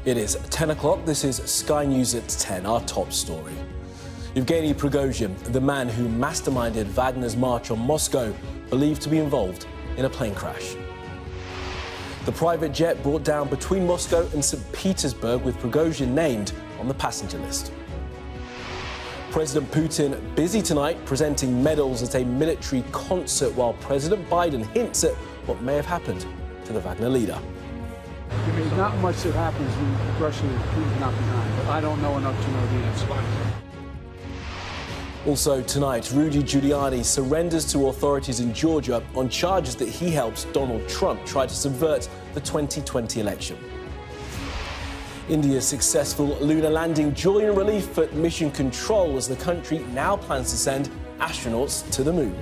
It is 10 o'clock. This is Sky News at 10, our top story. Yevgeny Prigozhin, the man who masterminded Wagner's march on Moscow, believed to be involved in a plane crash. The private jet brought down between Moscow and St. Petersburg, with Prigozhin named on the passenger list. President Putin busy tonight presenting medals at a military concert, while President Biden hints at what may have happened to the Wagner leader. There's not much that happens when Russia and Putin's not behind, but I don't know enough to know the answer. Also tonight, Rudy Giuliani surrenders to authorities in Georgia on charges that he helped Donald Trump try to subvert the 2020 election. India's successful lunar landing joy and relief at Mission Control, as the country now plans to send astronauts to the moon.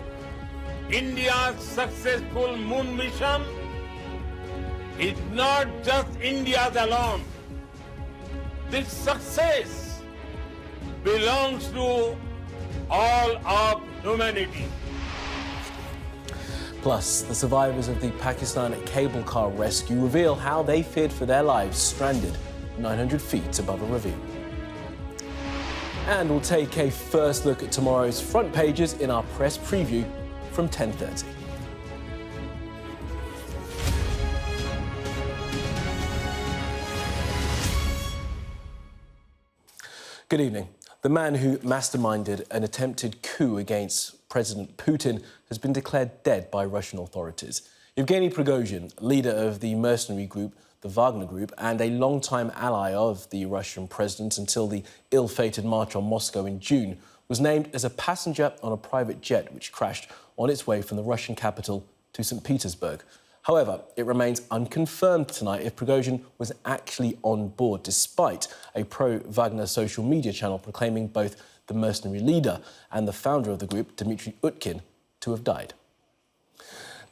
India's successful moon mission is not just India's alone. This success belongs to all of humanity. Plus, the survivors of the Pakistan cable car rescue reveal how they feared for their lives stranded 900 feet above a ravine. And we'll take a first look at tomorrow's front pages in our press preview from 10:30. Good evening. The man who masterminded an attempted coup against President Putin has been declared dead by Russian authorities. Yevgeny Prigozhin, leader of the mercenary group, the Wagner Group, and a longtime ally of the Russian president until the ill-fated march on Moscow in June, was named as a passenger on a private jet which crashed on its way from the Russian capital to St. Petersburg. However, it remains unconfirmed tonight if Prigozhin was actually on board, despite a pro-Wagner social media channel proclaiming both the mercenary leader and the founder of the group, Dmitry Utkin, to have died.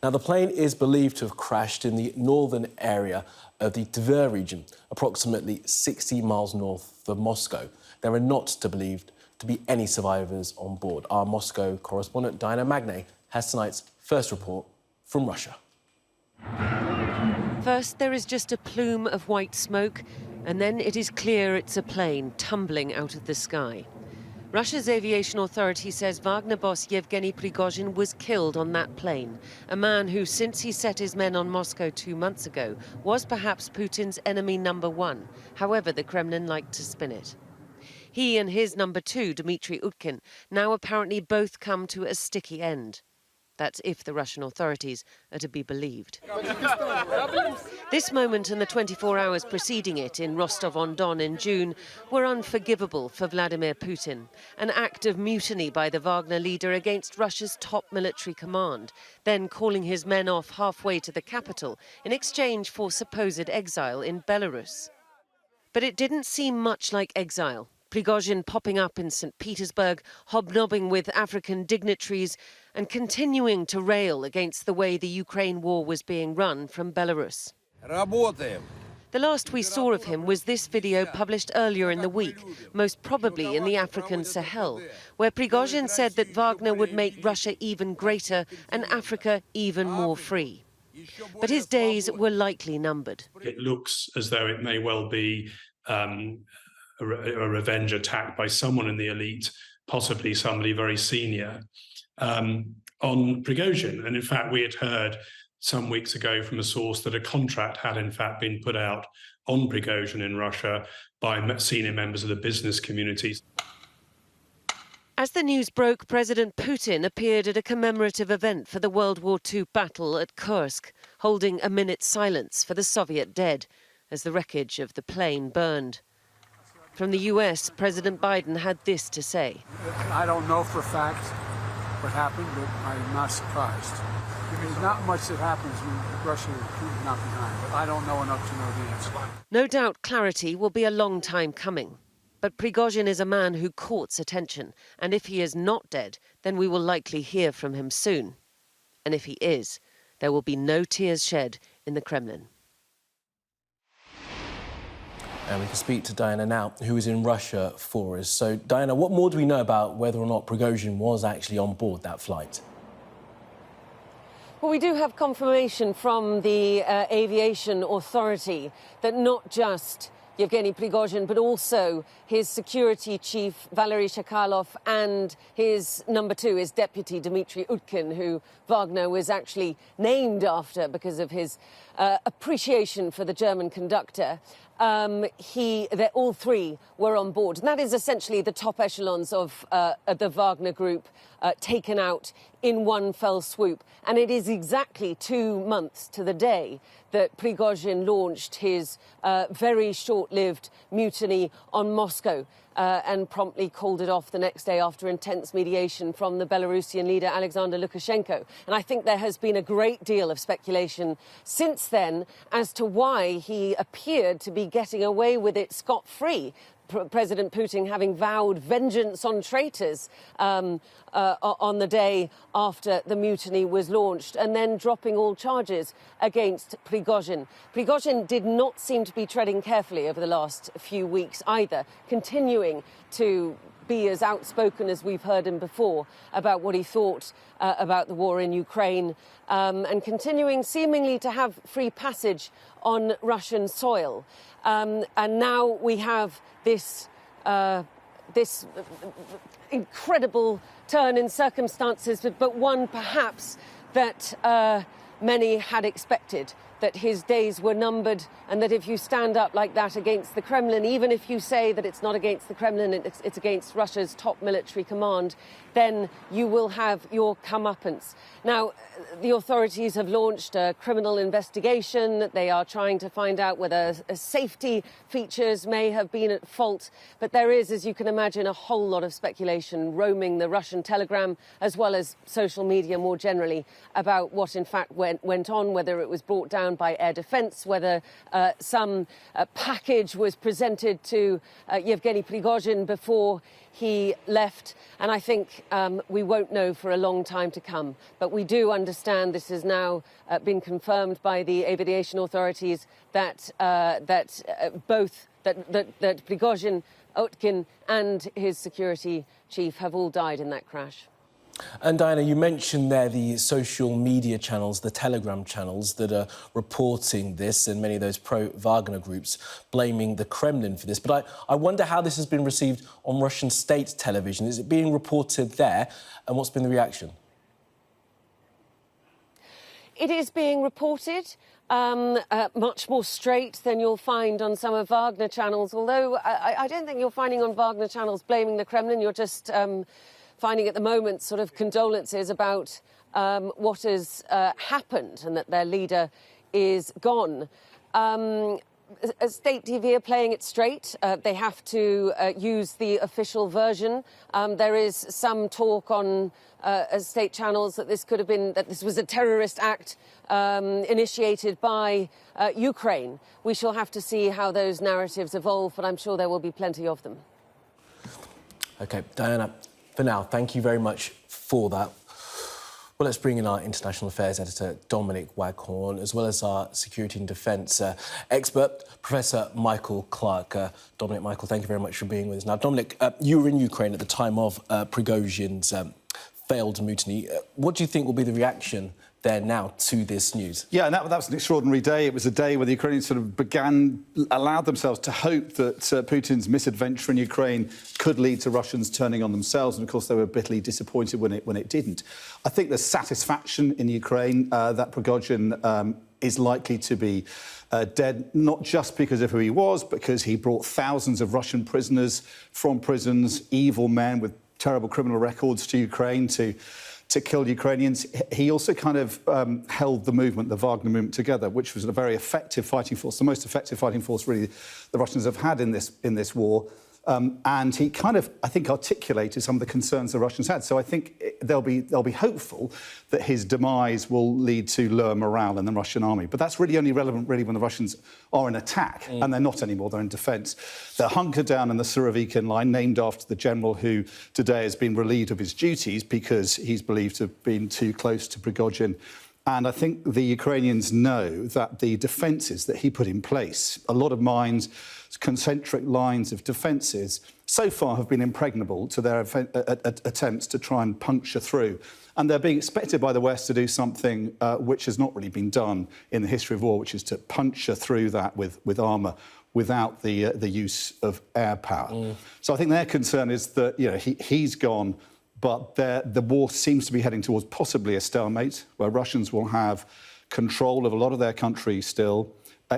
Now, the plane is believed to have crashed in the northern area of the Tver region, approximately 60 miles north of Moscow. There are not believed to be any survivors on board. Our Moscow correspondent, Diana Magne, has tonight's first report from Russia. First, there is just a plume of white smoke, and then it is clear it's a plane tumbling out of the sky. Russia's aviation authority says Wagner boss Yevgeny Prigozhin was killed on that plane, a man who, since he set his men on Moscow 2 months ago, was perhaps Putin's enemy number one. However, the Kremlin liked to spin it. He and his number two, Dmitry Utkin, now apparently both come to a sticky end. That's if the Russian authorities are to be believed. This moment and the 24 hours preceding it in Rostov-on-Don in June were unforgivable for Vladimir Putin, an act of mutiny by the Wagner leader against Russia's top military command, then calling his men off halfway to the capital in exchange for supposed exile in Belarus. But it didn't seem much like exile. Prigozhin popping up in St. Petersburg, hobnobbing with African dignitaries, and continuing to rail against the way the Ukraine war was being run from Belarus. The last we saw of him was this video published earlier in the week, most probably in the African Sahel, where Prigozhin said that Wagner would make Russia even greater and Africa even more free. But his days were likely numbered. It looks as though it may well be a revenge attack by someone in the elite, possibly somebody very senior, on Prigozhin. And in fact, we had heard some weeks ago from a source that a contract had in fact been put out on Prigozhin in Russia by senior members of the business community. As the news broke, President Putin appeared at a commemorative event for the World War II battle at Kursk, holding a minute's silence for the Soviet dead as the wreckage of the plane burned. From the US, President Biden had this to say. I don't know for a fact what happened, but I'm not surprised. There's not much that happens when Russia and Putin's not behind, but I don't know enough to know the answer. No doubt clarity will be a long time coming. But Prigozhin is a man who courts attention, and if he is not dead, then we will likely hear from him soon. And if he is, there will be no tears shed in the Kremlin. And we can speak to Diana now, who is in Russia for us. So, Diana, what more do we know about whether or not Prigozhin was actually on board that flight? Well, we do have confirmation from the aviation authority that not just Yevgeny Prigozhin, but also his security chief, Valery Shakalov, and his number two, his deputy, Dmitry Utkin, who Wagner was actually named after because of his appreciation for the German conductor. All three were on board. And that is essentially the top echelons of the Wagner group taken out in one fell swoop. And it is exactly 2 months to the day that Prigozhin launched his very short-lived mutiny on Moscow and promptly called it off the next day after intense mediation from the Belarusian leader Alexander Lukashenko. And I think there has been a great deal of speculation since then as to why he appeared to be getting away with it scot-free. President Putin having vowed vengeance on traitors on the day after the mutiny was launched, and then dropping all charges against Prigozhin. Prigozhin did not seem to be treading carefully over the last few weeks either, continuing to be as outspoken as we've heard him before about what he thought about the war in Ukraine, and continuing seemingly to have free passage on Russian soil. And now we have this incredible turn in circumstances, but one perhaps that many had expected, that his days were numbered, and that if you stand up like that against the Kremlin, even if you say that it's not against the Kremlin, it's against Russia's top military command, then you will have your comeuppance. Now, the authorities have launched a criminal investigation. They are trying to find out whether safety features may have been at fault. But there is, as you can imagine, a whole lot of speculation roaming the Russian telegram, as well as social media more generally, about what in fact went on, whether it was brought down by air defence, whether some package was presented to Yevgeny Prigozhin before he left. And I think we won't know for a long time to come. But we do understand, this has now been confirmed by the aviation authorities, that Prigozhin, Utkin and his security chief have all died in that crash. And Diana, you mentioned there the social media channels, the Telegram channels that are reporting this, and many of those pro-Wagner groups blaming the Kremlin for this. But I wonder how this has been received on Russian state television. Is it being reported there, and what's been the reaction? It is being reported much more straight than you'll find on some of Wagner channels, although I don't think you're finding on Wagner channels blaming the Kremlin. You're just finding at the moment sort of condolences about what has happened and that their leader is gone. State TV are playing it straight. They have to use the official version. There is some talk on state channels that this was a terrorist act initiated by Ukraine. We shall have to see how those narratives evolve, but I'm sure there will be plenty of them. OK, Diana, for now, thank you very much for that. Well, let's bring in our international affairs editor, Dominic Waghorn, as well as our security and defence expert, Professor Michael Clark. Dominic, Michael, thank you very much for being with us. Now, Dominic, you were in Ukraine at the time of Prigozhin's failed mutiny. What do you think will be the reaction there now to this news? Yeah, and that was an extraordinary day. It was a day where the Ukrainians sort of allowed themselves to hope that Putin's misadventure in Ukraine could lead to Russians turning on themselves. And of course, they were bitterly disappointed when it didn't. I think there's satisfaction in Ukraine that Prigozhin is likely to be dead, not just because of who he was, but because he brought thousands of Russian prisoners from prisons, evil men with terrible criminal records, to Ukraine to kill Ukrainians. He also kind of held the movement, the Wagner movement, together, which was a very effective fighting force, the most effective fighting force, really, the Russians have had in this war. And he kind of, I think, articulated some of the concerns the Russians had. So I think they'll be hopeful that his demise will lead to lower morale in the Russian army. But that's really only relevant, really, when the Russians are in attack, and they're not anymore, they're in defence. They're hunkered down in the Surovikin line, named after the general who today has been relieved of his duties because he's believed to have been too close to Prigozhin And I think the Ukrainians know that the defences that he put in place, a lot of mines, concentric lines of defences, so far have been impregnable to their attempts to try and puncture through. And they're being expected by the West to do something which has not really been done in the history of war, which is to puncture through that with armour without the use of air power. So I think their concern is that he's gone, but the war seems to be heading towards possibly a stalemate, where Russians will have control of a lot of their country still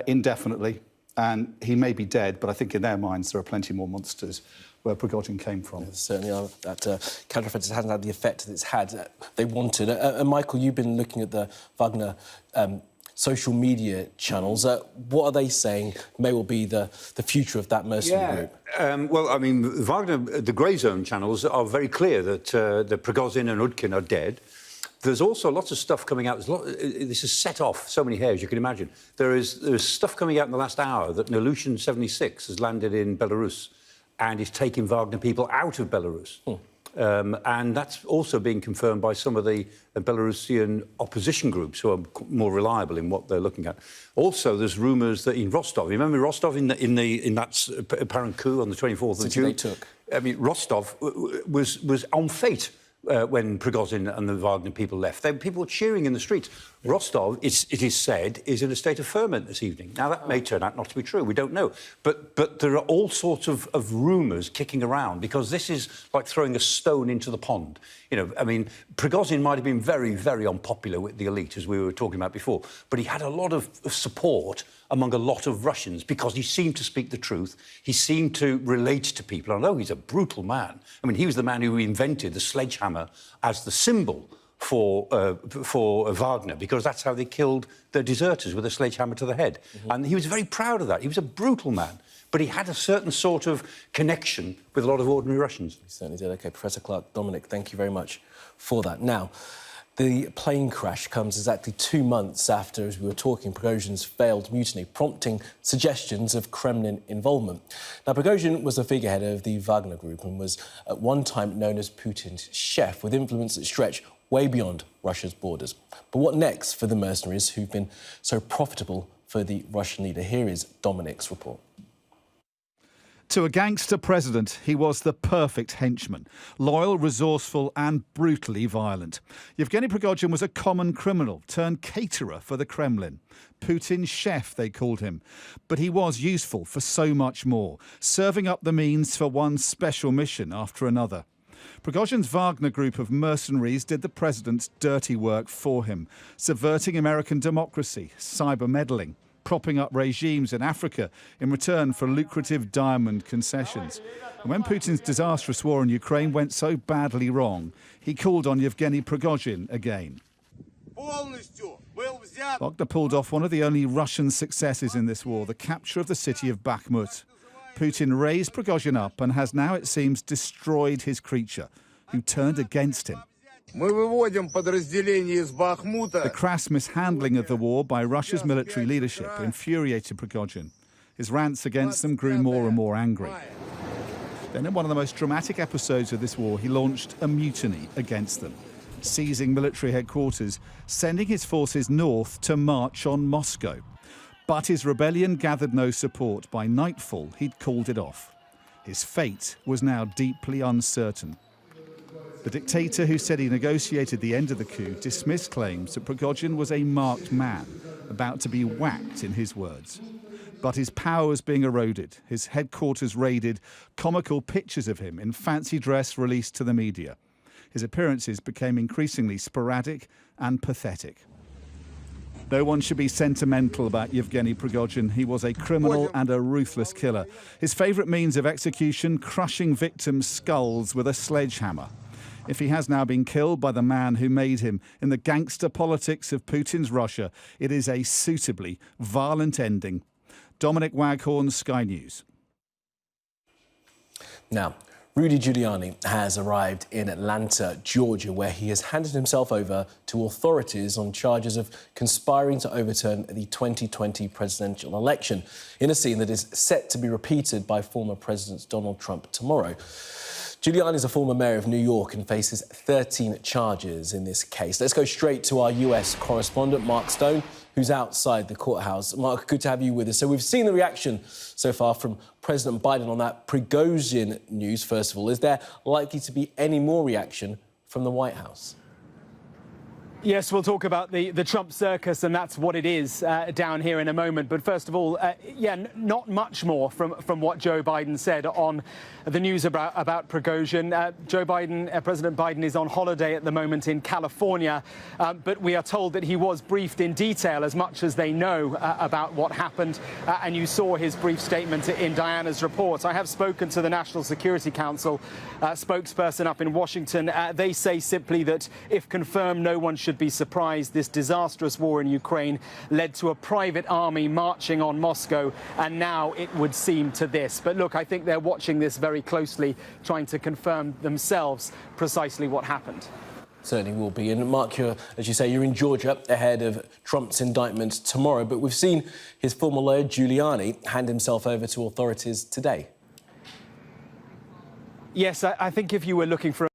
indefinitely. And he may be dead, but I think in their minds there are plenty more monsters where Prigozhin came from. Yeah, certainly are. That counteroffensive hasn't had the effect that it's had they wanted. Michael, you've been looking at the Wagner social media channels. What are they saying may well be the future of that mercenary group? Well, I mean, Wagner, the grey zone channels are very clear that the Prigozhin and Utkin are dead. There's also lots of stuff coming out. This has set off so many hairs, you can imagine. There's stuff coming out in the last hour that an Ilyushin 76 has landed in Belarus and is taking Wagner people out of Belarus. And that's also being confirmed by some of the Belarusian opposition groups who are more reliable in what they're looking at. Also, there's rumours that in Rostov, remember Rostov in that apparent coup on the 24th of June? They took. I mean, Rostov was on fate. When Prigozhin and the Wagner people left. People were cheering in the streets. Rostov, it is said, is in a state of ferment this evening. Now, that may turn out not to be true. We don't know. But there are all sorts of rumours kicking around because this is like throwing a stone into the pond. I mean, Prigozhin might have been very, very unpopular with the elite, as we were talking about before, but he had a lot of support among a lot of Russians because he seemed to speak the truth. He seemed to relate to people. I know he's a brutal man. I mean, he was the man who invented the sledgehammer as the symbol for Wagner, because that's how they killed their deserters, with a sledgehammer to the head. And he was very proud of that. He was a brutal man, but he had a certain sort of connection with a lot of ordinary Russians. He certainly did. OK, Professor Clark, Dominic, thank you very much for that. Now, the plane crash comes exactly 2 months after, as we were talking, Prigozhin's failed mutiny, prompting suggestions of Kremlin involvement. Now, Prigozhin was the figurehead of the Wagner Group and was at one time known as Putin's chef, with influence that stretched way beyond Russia's borders. But what next for the mercenaries who've been so profitable for the Russian leader? Here is Dominic's report. To a gangster president, he was the perfect henchman. Loyal, resourceful and brutally violent. Yevgeny Prigozhin was a common criminal turned caterer for the Kremlin. Putin's chef, they called him. But he was useful for so much more, serving up the means for one special mission after another. Prigozhin's Wagner group of mercenaries did the president's dirty work for him, subverting American democracy, cyber meddling, propping up regimes in Africa in return for lucrative diamond concessions. And when Putin's disastrous war in Ukraine went so badly wrong, he called on Yevgeny Prigozhin again. Wagner pulled off one of the only Russian successes in this war, the capture of the city of Bakhmut. Putin raised Prigozhin up and has now, it seems, destroyed his creature, who turned against him. The crass mishandling of the war by Russia's military leadership infuriated Prigozhin. His rants against them grew more and more angry. Then, in one of the most dramatic episodes of this war, he launched a mutiny against them, seizing military headquarters, sending his forces north to march on Moscow. But his rebellion gathered no support. By nightfall, he'd called it off. His fate was now deeply uncertain. The dictator who said he negotiated the end of the coup dismissed claims that Prigozhin was a marked man, about to be whacked, in his words. But his power was being eroded, his headquarters raided, comical pictures of him in fancy dress released to the media. His appearances became increasingly sporadic and pathetic. No one should be sentimental about Yevgeny Prigozhin. He was a criminal and a ruthless killer. His favourite means of execution, crushing victims' skulls with a sledgehammer. If he has now been killed by the man who made him in the gangster politics of Putin's Russia, it is a suitably violent ending. Dominic Waghorn, Sky News. Now, Rudy Giuliani has arrived in Atlanta, Georgia, where he has handed himself over to authorities on charges of conspiring to overturn the 2020 presidential election, in a scene that is set to be repeated by former President Donald Trump tomorrow. Giuliani is a former mayor of New York and faces 13 charges in this case. Let's go straight to our US correspondent, Mark Stone, who's outside the courthouse. Mark, good to have you with us. So we've seen the reaction so far from President Biden on that Prigozhin news, first of all. Is there likely to be any more reaction from the White House? Yes, we'll talk about the Trump circus, and that's what it is down here in a moment. But first of all, not much more from what Joe Biden said on the news about Prigozhin. President Biden is on holiday at the moment in California, but we are told that he was briefed in detail as much as they know about what happened. And you saw his brief statement in Diana's report. I have spoken to the National Security Council spokesperson up in Washington. They say simply that if confirmed, no one should be surprised. This disastrous war in Ukraine led to a private army marching on Moscow, and now it would seem to this. But look, I think they're watching this very closely, trying to confirm themselves precisely what happened. Certainly will be. And Mark, as you say, you're in Georgia ahead of Trump's indictment tomorrow. But we've seen his former lawyer, Giuliani, hand himself over to authorities today. Yes, I think if you were looking for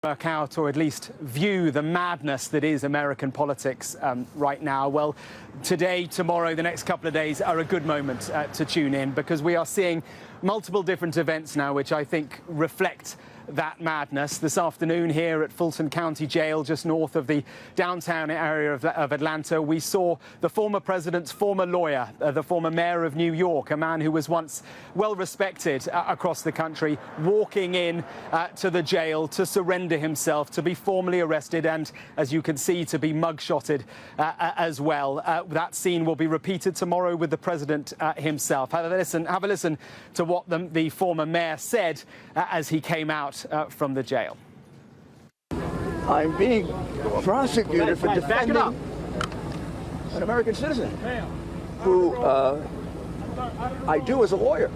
work out or at least view the madness that is American politics right now, well, today, tomorrow, the next couple of days are a good moment to tune in, because we are seeing multiple different events now which I think reflect that madness. This afternoon here at Fulton County Jail, just north of the downtown area of Atlanta, we saw the former president's former lawyer, the former mayor of New York, a man who was once well respected across the country, walking in to the jail to surrender himself, to be formally arrested and, as you can see, to be mugshotted as well. That scene will be repeated tomorrow with the president himself. Have a listen to what the former mayor said as he came out from the jail. I'm being prosecuted for defending an American citizen who I do as a lawyer,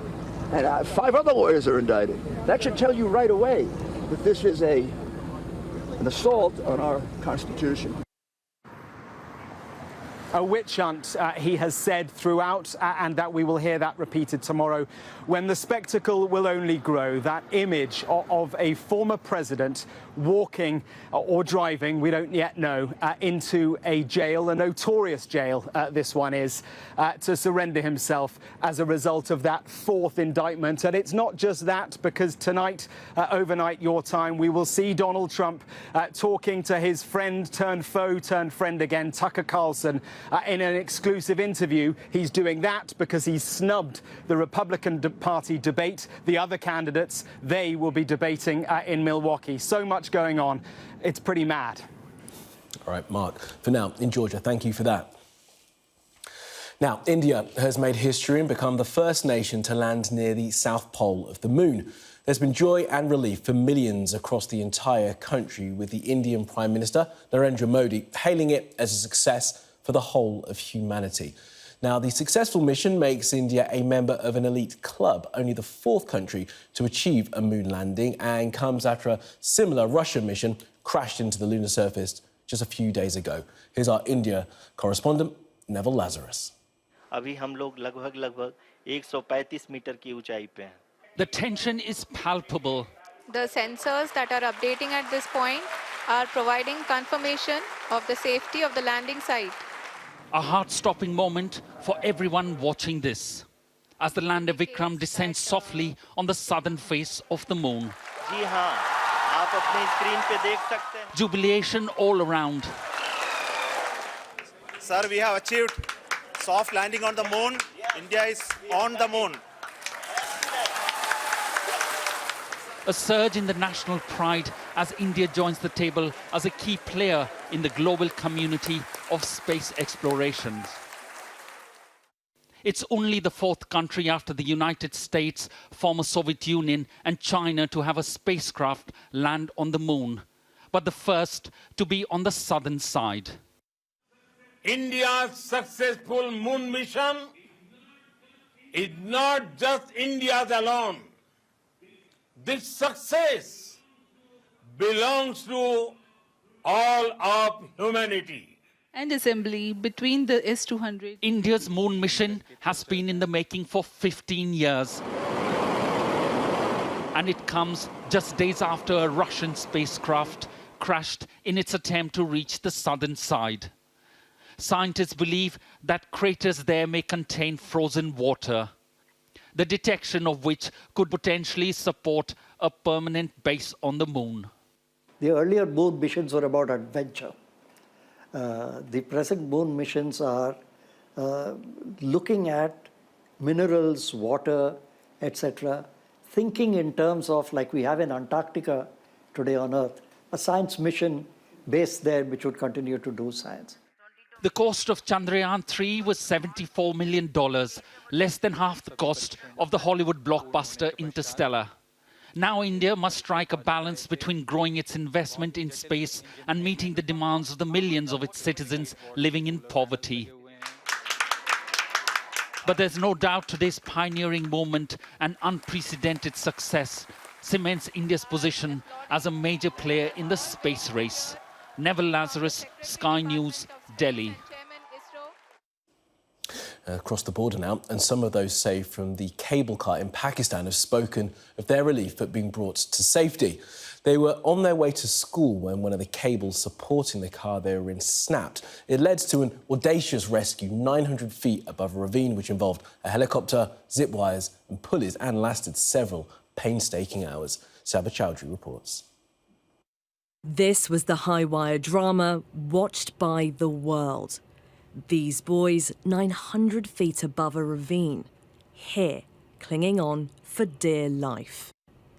and 5 other lawyers are indicted. That should tell you right away that this is an assault on our Constitution. A witch hunt, he has said throughout, and that we will hear that repeated tomorrow, when the spectacle will only grow. That image of a former president walking or driving, we don't yet know, into a jail, a notorious jail this one is, to surrender himself as a result of that 4th indictment. And it's not just that, because tonight, overnight your time, we will see Donald Trump talking to his friend turned foe turned friend again, Tucker Carlson, in an exclusive interview. He's doing that because he's snubbed the Republican Party debate. The other candidates, they will be debating in Milwaukee. So much going on. It's pretty mad. All right, Mark, for now, in Georgia, thank you for that. Now, India has made history and become the first nation to land near the South Pole of the moon. There's been joy and relief for millions across the entire country, with the Indian Prime Minister, Narendra Modi, hailing it as a success for the whole of humanity. Now, the successful mission makes India a member of an elite club, only the 4th country to achieve a moon landing, and comes after a similar Russian mission crashed into the lunar surface just a few days ago. Here's our India correspondent, Neville Lazarus. अभी हम लोग लगभग 135 metre की ऊंचाई पे हैं. The tension is palpable. The sensors that are updating at this point are providing confirmation of the safety of the landing site. A heart-stopping moment for everyone watching this, as the lander Vikram descends softly on the southern face of the moon. जी हाँ, आप अपनी screen पे देख सकते हैं. Jubilation all around. Sir, we have achieved soft landing on the moon. India is on the moon. A surge in the national pride as India joins the table as a key player in the global community of space explorations. It's only the 4th country after the United States, former Soviet Union and China to have a spacecraft land on the moon, but the first to be on the southern side. India's successful moon mission is not just India's alone. This success belongs to all of humanity. And assembly between the S-200. India's moon mission has been in the making for 15 years. And it comes just days after a Russian spacecraft crashed in its attempt to reach the southern side. Scientists believe that craters there may contain frozen water, the detection of which could potentially support a permanent base on the moon. The earlier moon missions were about adventure. The present moon missions are looking at minerals, water, etc., thinking in terms of, like we have in Antarctica today on Earth, a science mission based there which would continue to do science. The cost of Chandrayaan-3 was $74 million, less than half the cost of the Hollywood blockbuster Interstellar. Now India must strike a balance between growing its investment in space and meeting the demands of the millions of its citizens living in poverty. But there's no doubt today's pioneering moment and unprecedented success cements India's position as a major player in the space race. Neville Lazarus, Sky News, Delhi. Across the border now, and some of those saved from the cable car in Pakistan have spoken of their relief at being brought to safety. They were on their way to school when one of the cables supporting the car they were in snapped. It led to an audacious rescue 900 feet above a ravine, which involved a helicopter, zip wires and pulleys, and lasted several painstaking hours. Sabah Chowdhury reports. This was the high-wire drama watched by the world. These boys 900 feet above a ravine, here clinging on for dear life.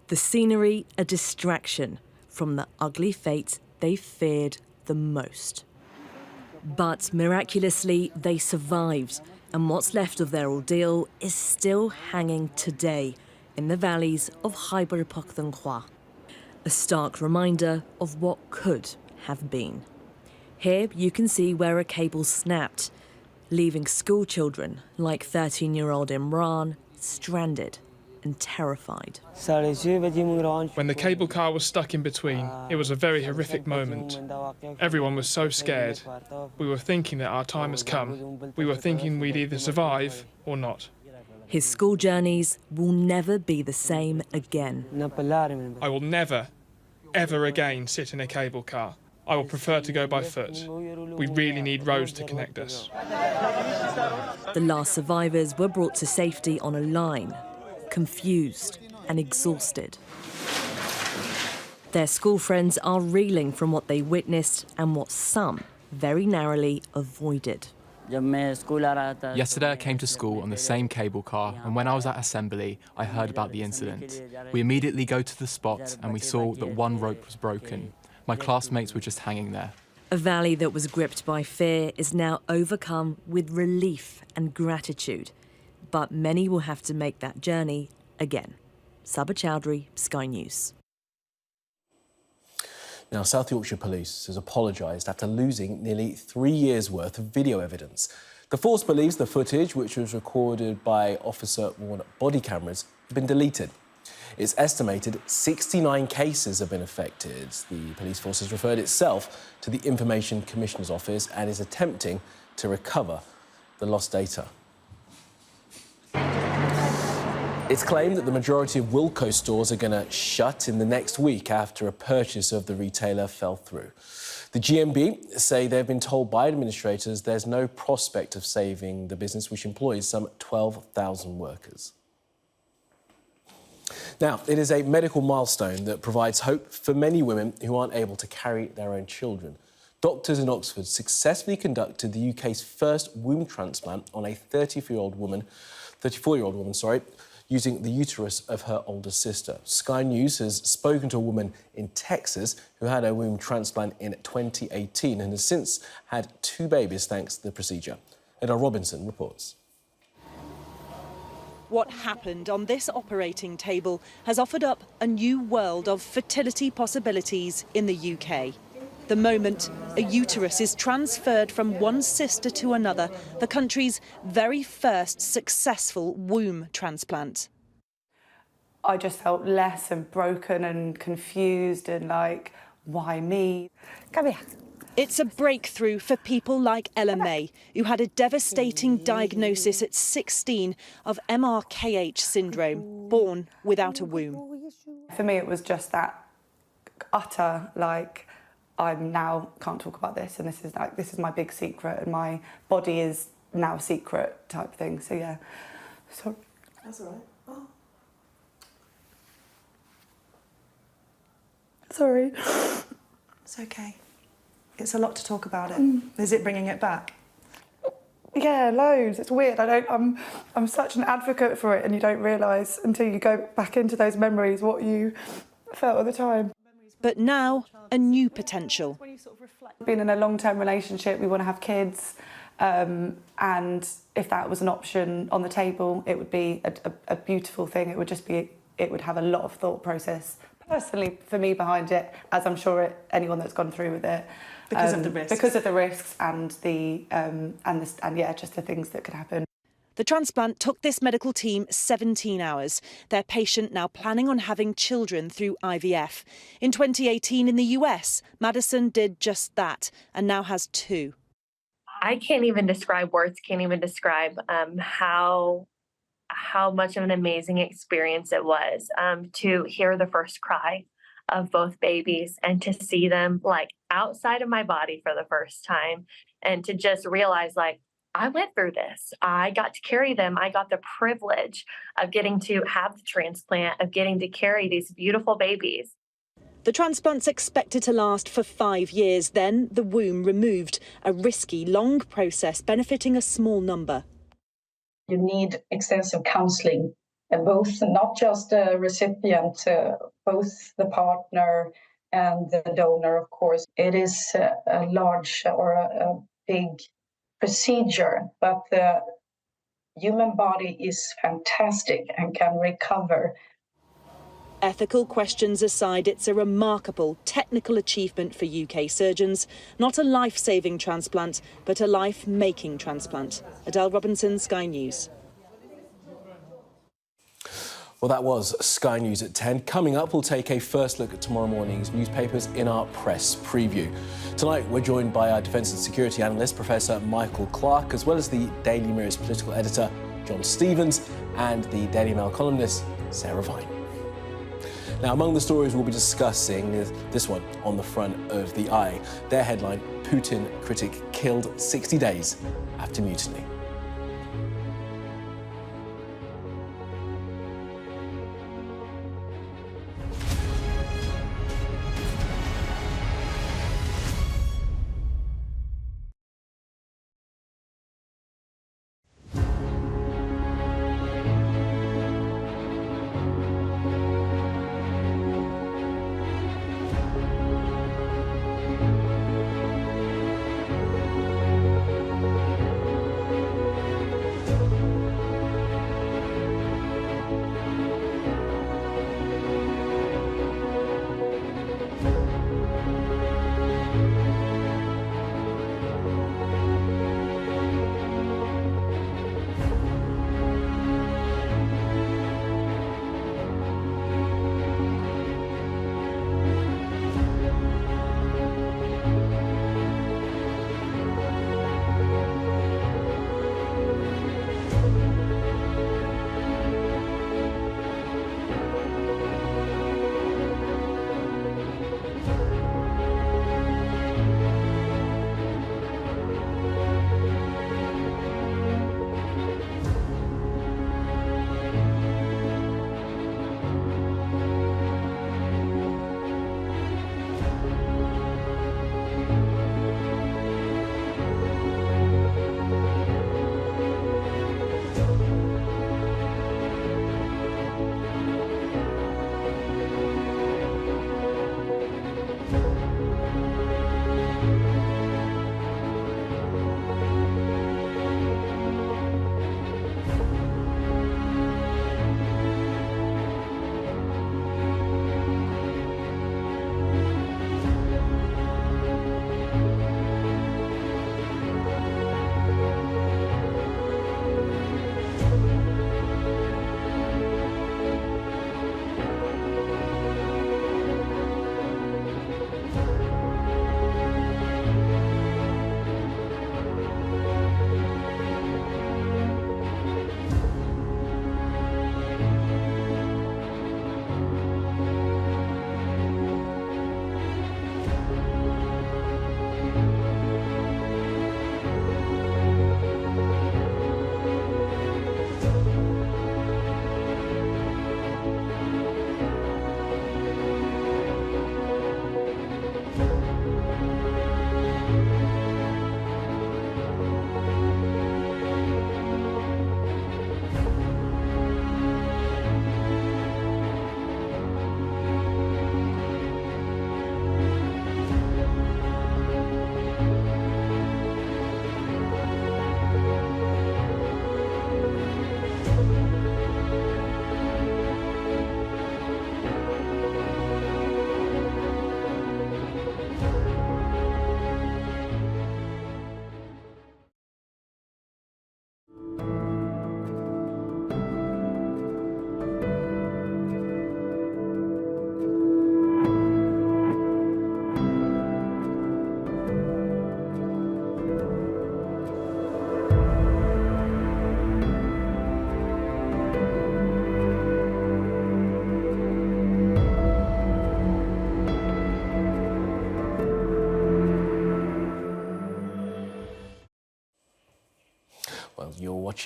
The scenery a distraction from the ugly fate they feared the most. But miraculously they survived, and what's left of their ordeal is still hanging today in the valleys of Khyber Pakhtunkhwa. A stark reminder of what could have been. Here you can see where a cable snapped, leaving school children like 13-year-old Imran stranded and terrified. When the cable car was stuck in between, it was a very horrific moment. Everyone was so scared. We were thinking that our time has come. We were thinking we'd either survive or not. His school journeys will never be the same again. I will never, ever again sit in a cable car. I will prefer to go by foot. We really need roads to connect us. The last survivors were brought to safety on a line, confused and exhausted. Their school friends are reeling from what they witnessed and what some very narrowly avoided. Yesterday I came to school on the same cable car, and when I was at assembly, I heard about the incident. We immediately go to the spot and we saw that one rope was broken. My classmates were just hanging there. A valley that was gripped by fear is now overcome with relief and gratitude. But many will have to make that journey again. Sabah Chowdhury, Sky News. Now, South Yorkshire Police has apologised after losing nearly 3 years' worth of video evidence. The force believes the footage, which was recorded by officer-worn body cameras, has been deleted. It's estimated 69 cases have been affected. The police force has referred itself to the Information Commissioner's Office and is attempting to recover the lost data. It's claimed that the majority of Wilko stores are going to shut in the next week after a purchase of the retailer fell through. The GMB say they've been told by administrators there's no prospect of saving the business, which employs some 12,000 workers. Now, it is a medical milestone that provides hope for many women who aren't able to carry their own children. Doctors in Oxford successfully conducted the UK's first womb transplant on a 34-year-old woman, using the uterus of her older sister. Sky News has spoken to a woman in Texas who had her womb transplant in 2018 and has since had 2 babies thanks to the procedure. Edna Robinson reports. What happened on this operating table has offered up a new world of fertility possibilities in the UK. The moment a uterus is transferred from one sister to another, the country's very first successful womb transplant. I just felt less and broken and confused and like, why me? Come here. It's a breakthrough for people like Ella May, who had a devastating diagnosis at 16 of MRKH syndrome, born without a womb. For me, it was just that utter, like, I now can't talk about this, and this is my big secret, and my body is now secret type thing. So yeah, sorry. That's all right. Oh. Sorry. It's okay. It's a lot to talk about it. Is it bringing it back? Yeah, loads. It's weird. I'm such an advocate for it, and you don't realise until you go back into those memories what you felt at the time. But now, a new potential. Being in a long-term relationship, we want to have kids, and if that was an option on the table, it would be a beautiful thing. It would just be, it would have a lot of thought process, personally, for me behind it, as I'm sure anyone that's gone through with it. Because of the risks. Because of the risks and just the things that could happen. The transplant took this medical team 17 hours. Their patient now planning on having children through IVF. In 2018 in the US, Madison did just that and now has 2. I can't even describe, words can't even describe how much of an amazing experience it was to hear the first cry of both babies and to see them like outside of my body for the first time, and to just realize like, I went through this. I got to carry them. I got the privilege of getting to have the transplant, of getting to carry these beautiful babies. The transplant's expected to last for 5 years, then the womb removed, a risky, long process benefiting a small number. You need extensive counselling, both not just the recipient, both the partner and the donor, of course. It is a large or a big procedure, but the human body is fantastic and can recover. Ethical questions aside, it's a remarkable technical achievement for UK surgeons. Not a life-saving transplant, but a life-making transplant. Adele Robinson, Sky News. Well, that was Sky News at 10. Coming up, we'll take a first look at tomorrow morning's newspapers in our press preview. Tonight, we're joined by our defence and security analyst, Professor Michael Clark, as well as the Daily Mirror's political editor, John Stevens, and the Daily Mail columnist, Sarah Vine. Now, among the stories we'll be discussing is this one on the front of the Eye. Their headline, Putin critic killed 60 days after mutiny.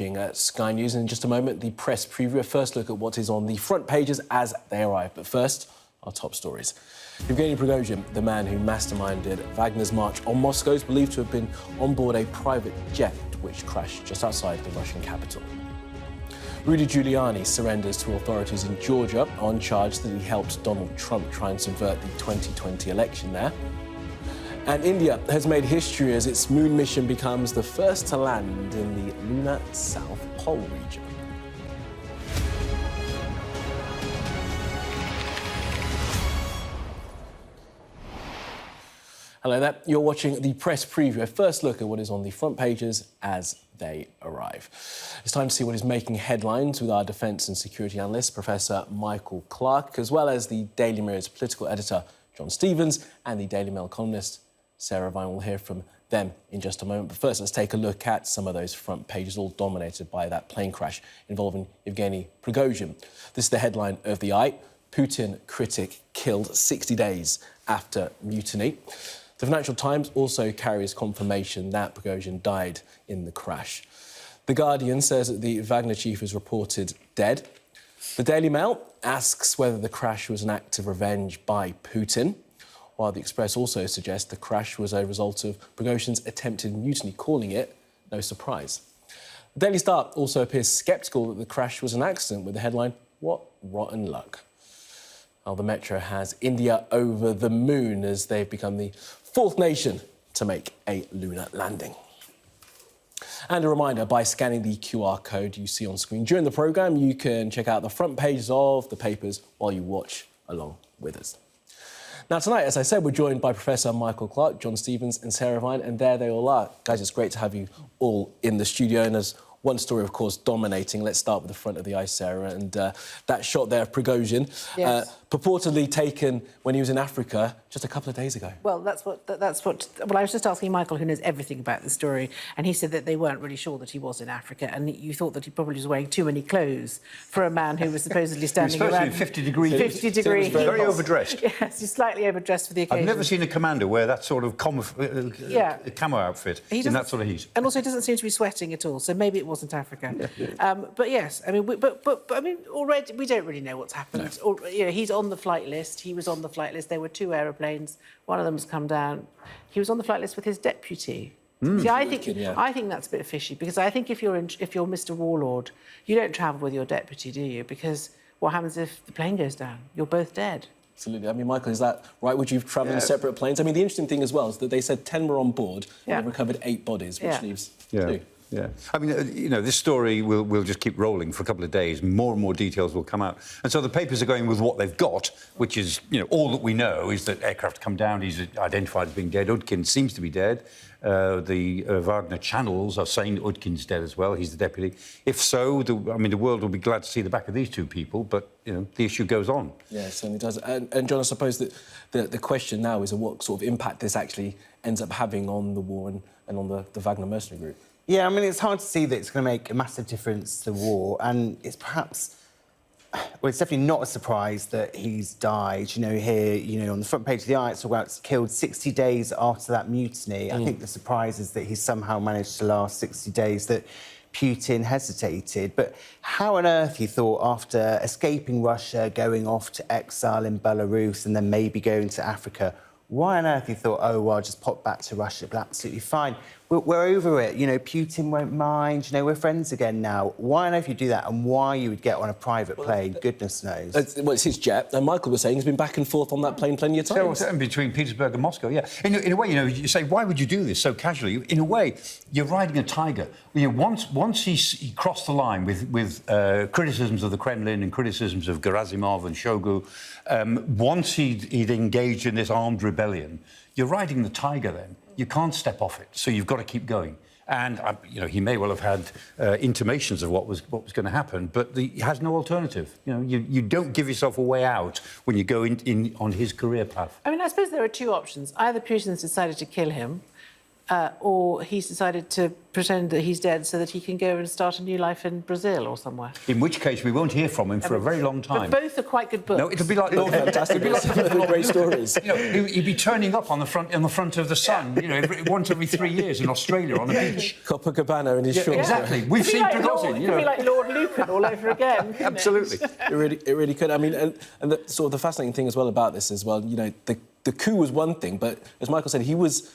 watching Sky News. And in just a moment, the press preview. A first look at what is on the front pages as they arrive. But first, our top stories. Yevgeny Prigozhin, the man who masterminded Wagner's march on Moscow, is believed to have been on board a private jet which crashed just outside the Russian capital. Rudy Giuliani surrenders to authorities in Georgia on charge that he helped Donald Trump try and subvert the 2020 election there. And India has made history as its moon mission becomes the first to land in the lunar South Pole region. Hello there, you're watching the press preview. A first look at what is on the front pages as they arrive. It's time to see what is making headlines with our defence and security analyst, Professor Michael Clark, as well as the Daily Mirror's political editor, John Stevens, and the Daily Mail columnist, Sarah Vine. We'll hear from them in just a moment. But first, let's take a look at some of those front pages, all dominated by that plane crash involving Yevgeny Prigozhin. This is the headline of the Eye. Putin critic killed 60 days after mutiny. The Financial Times also carries confirmation that Prigozhin died in the crash. The Guardian says that the Wagner chief is reported dead. The Daily Mail asks whether the crash was an act of revenge by Putin, while the Express also suggests the crash was a result of Prigozhin's attempted mutiny, calling it no surprise. The Daily Star also appears sceptical that the crash was an accident, with the headline, "What rotten luck." Well, the Metro has India over the moon as they've become the fourth nation to make a lunar landing. And a reminder, by scanning the QR code you see on screen during the programme, you can check out the front pages of the papers while you watch along with us. Now, tonight, as I said, we're joined by Professor Michael Clark, John Stevens and Sarah Vine, and there they all are. Guys, it's great to have you all in the studio, and as one story, of course, dominating. Let's start with the front of the Eye, Sarah, and that shot there of Prigozhin, yes. Purportedly taken when he was in Africa just a couple of days ago. Well, that's what. Well, I was just asking Michael, who knows everything about the story, and he said that they weren't really sure that he was in Africa, and you thought that he probably was wearing too many clothes for a man who was supposedly standing around. 50 degrees. 50 degree. Very overdressed. Yes, he's slightly overdressed for the occasion. I've never seen a commander wear that sort of camo outfit in that sort of heat. And also, he doesn't seem to be sweating at all, so maybe it wasn't Africa. But yes, I mean, but I mean, already we don't really know what's happened. No. You know, he's on the flight list. He was on the flight list. There were two aeroplanes. One of them's come down. He was on the flight list with his deputy. See, I think that's a bit fishy, because I think if you're Mr. Warlord, you don't travel with your deputy, do you? Because what happens if the plane goes down? You're both dead. Absolutely. I mean, Michael, is that right? Would you have travelled in separate planes? I mean, the interesting thing as well is that they said 10 were on board and they recovered 8 bodies, which leaves 2. Yeah. I mean, you know, this story will just keep rolling for a couple of days. More and more details will come out. And so the papers are going with what they've got, which is, you know, all that we know is that aircraft come down. He's identified as being dead. Udkin seems to be dead. The Wagner channels are saying that Udkin's dead as well. He's the deputy. If so, the world will be glad to see the back of these two people, but, you know, the issue goes on. Yeah, it certainly does. And John, I suppose that the question now is what sort of impact this actually ends up having on the war and on the Wagner mercenary group. Yeah, I mean, it's hard to see that it's going to make a massive difference to the war, and it's perhaps... Well, it's definitely not a surprise that he's died. You know, here, you know, on the front page of the Eye, it's about killed 60 days after that mutiny. I think the surprise is that he's somehow managed to last 60 days, that Putin hesitated. But how on earth, he thought, after escaping Russia, going off to exile in Belarus and then maybe going to Africa, why on earth he thought, oh, well, I'll just pop back to Russia, but absolutely fine. We're over it. You know, Putin won't mind. You know, we're friends again now. Why on earth you do that, and why you would get on a private plane, goodness knows. Well, it's his jet, and Michael was saying he's been back and forth on that plane plenty of times. Between Petersburg and Moscow, yeah. In a way, you know, you say, why would you do this so casually? In a way, you're riding a tiger. You know, once he crossed the line with criticisms of the Kremlin and criticisms of Gerasimov and Shoigu, once he'd engaged in this armed rebellion, you're riding the tiger then. You can't step off it, so you've got to keep going. And, you know, he may well have had intimations of what was going to happen, but he has no alternative. You know, you don't give yourself a way out when you go in on his career path. I mean, I suppose there are two options. Either Putin's decided to kill him, or he's decided to pretend that he's dead so that he can go and start a new life in Brazil or somewhere. In which case, we won't hear from him for a very long time. But both are quite good books. No, it'll be like fantastic. It'll be like great stories. You know, he'd be turning up on the front of the Sun. You know, once every 3 years in Australia on a beach. Copacabana in his shorts. Exactly. We've seen Prigozhin. It could be like Lord Lupin all over again. Absolutely. It really could. I mean, and the, sort of the fascinating thing as well about this as well, you know, the coup was one thing, but as Michael said, he was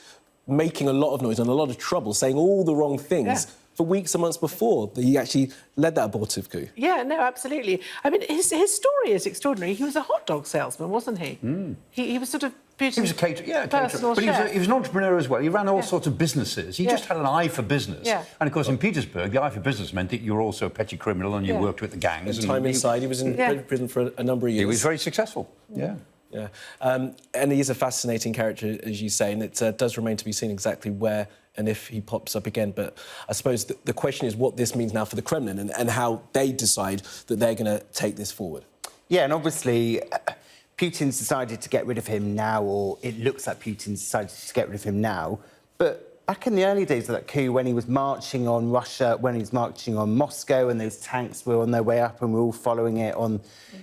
making a lot of noise and a lot of trouble, saying all the wrong things for weeks and months before he actually led that abortive coup. Yeah, no, absolutely. I mean, his story is extraordinary. He was a hot dog salesman, wasn't he? He was sort of Putin's he was a caterer, personal but chef. he was an entrepreneur as well. He ran all sorts of businesses. He just had an eye for business. And, of course, in Petersburg, the eye for business meant that you were also a petty criminal and you worked with the gangs. And time inside, he was in prison for a number of years. He was very successful, Yeah, and he is a fascinating character, as you say, and it does remain to be seen exactly where and if he pops up again. But I suppose the question is what this means now for the Kremlin and how they decide that they're going to take this forward. Yeah, and obviously Putin's decided to get rid of him now, or it looks like Putin's decided to get rid of him now. But back in the early days of that coup, when he was marching on Russia, when he was marching on Moscow, and those tanks were on their way up and we're all following it on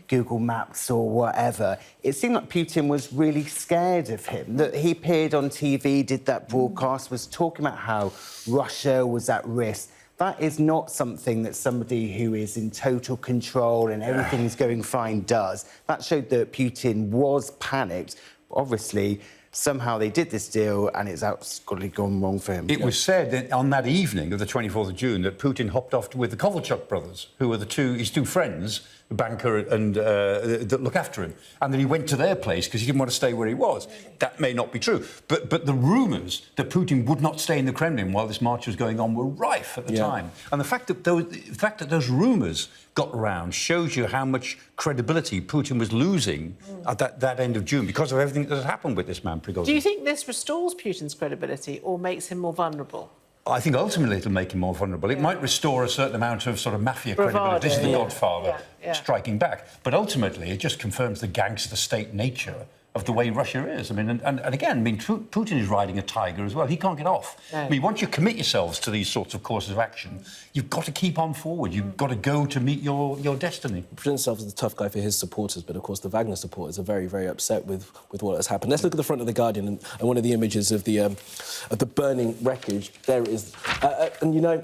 Google Maps or whatever, it seemed like Putin was really scared of him, that he appeared on TV, did that broadcast, was talking about how Russia was at risk. That is not something that somebody who is in total control and everything's going fine does. That showed that Putin was panicked. Obviously, somehow they did this deal and it's absolutely gone wrong for him. It was said that on that evening of the 24th of June that Putin hopped off with the Kovalchuk brothers, who were his two friends, the banker and that look after him, and that he went to their place because he didn't want to stay where he was. That may not be true, but the rumours that Putin would not stay in the Kremlin while this march was going on were rife at the time. And the fact that those rumours got around shows you how much credibility Putin was losing at that end of June because of everything that had happened with this man, Prigozhin. Do you think this restores Putin's credibility or makes him more vulnerable? I think ultimately it'll make him more vulnerable. It might restore a certain amount of sort of mafia credibility. This is the Godfather striking back. But ultimately it just confirms the gangster state nature of the way Russia is. I mean, and again, I mean, Putin is riding a tiger as well. He can't get off. I mean, once you commit yourselves to these sorts of courses of action, you've got to keep on forward. You've got to go to meet your destiny. He presents himself as a tough guy for his supporters, but of course the Wagner supporters are very, very upset with what has happened. Let's look at the front of The Guardian and one of the images of the burning wreckage. There it is. And, you know,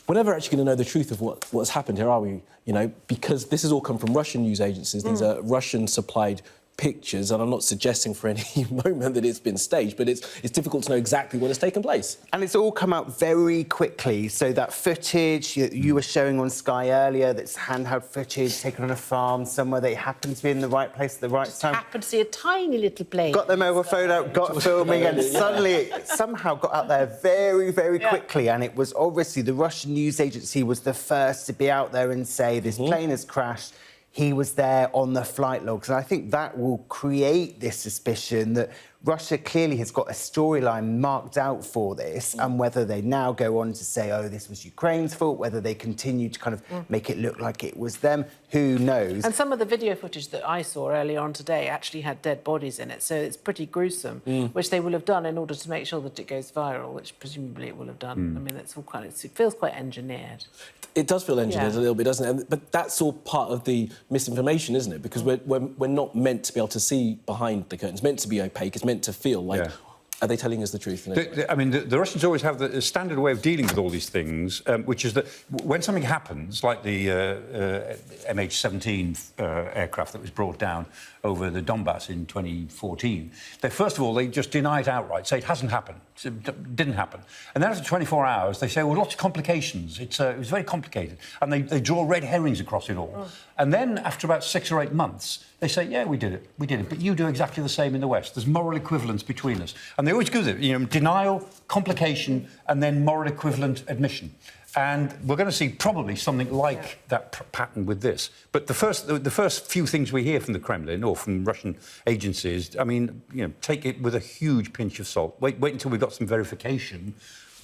we're never actually going to know the truth of what's happened here, are we? You know, because this has all come from Russian news agencies. These are Russian-supplied pictures, and I'm not suggesting for any moment that it's been staged, but it's difficult to know exactly what has taken place. And it's all come out very quickly. So that footage you were showing on Sky earlier, that's handheld footage taken on a farm somewhere, they happened to be in the right place at the right time. Happened to see a tiny little plane. Got their mobile phone out, got filming, and suddenly it somehow got out there very, very quickly. And it was obviously the Russian news agency was the first to be out there and say this plane has crashed. He was there on the flight logs. And I think that will create this suspicion that Russia clearly has got a storyline marked out for this, and whether they now go on to say, oh, this was Ukraine's fault, whether they continue to kind of make it look like it was them, who knows? And some of the video footage that I saw earlier on today actually had dead bodies in it, so it's pretty gruesome, which they will have done in order to make sure that it goes viral, which presumably it will have done. I mean, it's all it feels quite engineered. It does feel engineered a little bit, doesn't it? But that's all part of the misinformation, isn't it? Because we're not meant to be able to see behind the curtains. It's meant to be opaque. It's meant to feel like... Are they telling us the truth? I mean, the Russians always have the standard way of dealing with all these things, which is that when something happens, like the MH17 aircraft that was brought down over the Donbass in 2014, first of all, they just deny it outright, say it hasn't happened, it didn't happen. And then after 24 hours, they say, well, lots of complications. It was very complicated. And they draw red herrings across it all. And then after about 6 or 8 months, they say, yeah, we did it, but you do exactly the same in the West. There's moral equivalence between us. And they always do that, you know, denial, complication, and then moral equivalent admission. And we're going to see probably something like that pattern with this. But the first few things we hear from the Kremlin or from Russian agencies, I mean, you know, take it with a huge pinch of salt. Wait until we've got some verification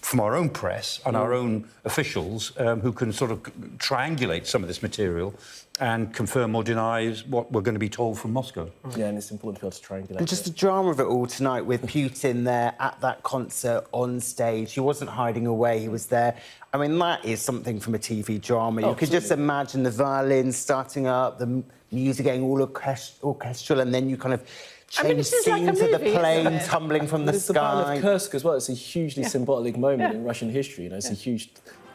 from our own press and our own officials who can sort of triangulate some of this material and confirm or deny what we're going to be told from Moscow. Yeah, and it's important to be able to triangulate. And just the drama of it all tonight with Putin there at that concert on stage. He wasn't hiding away, he was there. I mean, that is something from a TV drama. You could just imagine the violins starting up, the music getting all orchestral, and then you kind of change scenes of the plane tumbling from the sky. The Battle of Kursk as well. It's a hugely symbolic moment in Russian history. You know, it's a huge